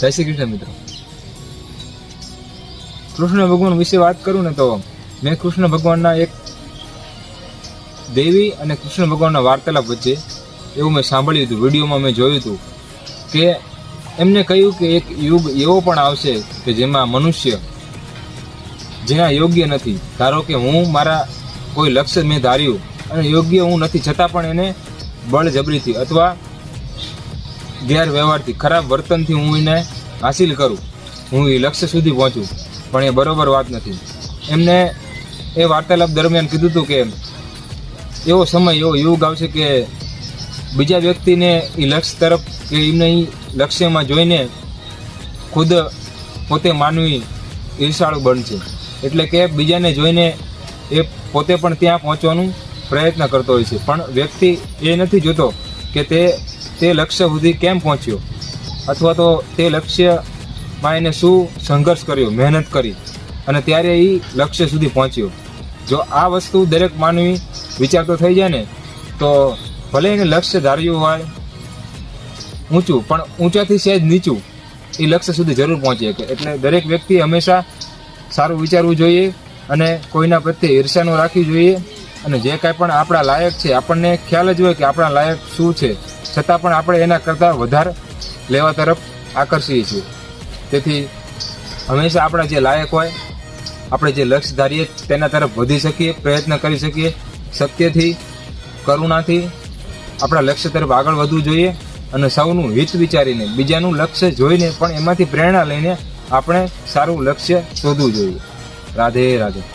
જય શ્રી કૃષ્ણ મિત્રો. કૃષ્ણ ભગવાન વિશે વાત કરું ને તો મેં કૃષ્ણ ભગવાનના એક દેવી અને કૃષ્ણ ભગવાનના વાર્તાલાપ વચ્ચે એવું મેં સાંભળ્યું હતું, વિડીયોમાં મેં જોયું હતું કે એમને કહ્યું કે એક યુગ એવો પણ આવશે કે જેમાં મનુષ્ય જેના યોગ્ય નથી, ધારો કે હું મારા કોઈ લક્ષ્ય મેં ધાર્યું અને યોગ્ય હું નથી, છતાં પણ એને બળજબરીથી અથવા ગેરવ્યવહારથી, ખરાબ વર્તનથી હું એને હાસિલ કરું, હું એ લક્ષ્ય સુધી પહોંચું, પણ એ બરોબર વાત નથી. એમને એ વાર્તાલાપ દરમિયાન કીધું હતું કે એવો સમય, એવો યુગ આવશે કે બીજા વ્યક્તિને એ લક્ષ્ય તરફ કે એમને એ લક્ષ્યમાં જોઈને ખુદ પોતે માનવી ઈર્ષાળુ બનશે. એટલે કે બીજાને જોઈને એ પોતે પણ ત્યાં પહોંચવાનું પ્રયત્ન કરતો હોય છે, પણ વ્યક્તિ એ નથી જોતો કે તે લક્ષ્ય સુધી કેમ પહોંચ્યો, અથવા તો તે લક્ષ્યમાં એને શું સંઘર્ષ કર્યો, મહેનત કરી અને ત્યારે એ લક્ષ્ય સુધી પહોંચ્યો. જો આ વસ્તુ દરેક માનવી વિચારતો થઈ જાય ને તો ભલે એને લક્ષ્ય ધાર્યું હોય ઊંચું, પણ ઊંચાથી સહેજ નીચું એ લક્ષ્ય સુધી જરૂર પહોંચી શકે. એટલે દરેક વ્યક્તિ હંમેશા સારું વિચારવું જોઈએ અને કોઈના પ્રત્યે ઈર્ષા ન રાખવી જોઈએ. અને જે કાંઈ પણ આપણા લાયક છે, આપણને ખ્યાલ જ હોય કે આપણા લાયક શું છે, છતાં પણ આપણે એના કરતાં વધારે લેવા તરફ આકર્ષીએ છીએ. તેથી હંમેશા આપણા જે લાયક હોય, આપણે જે લક્ષ્ય ધારીએ તેના તરફ વધી શકીએ, પ્રયત્ન કરી શકીએ. સત્યથી, કરુણાથી આપણા લક્ષ્ય તરફ આગળ વધવું જોઈએ અને સૌનું હિત વિચારીને, બીજાનું લક્ષ્ય જોઈને પણ એમાંથી પ્રેરણા લઈને આપણે સારું લક્ષ્ય શોધવું જોઈએ. રાધે રાધે.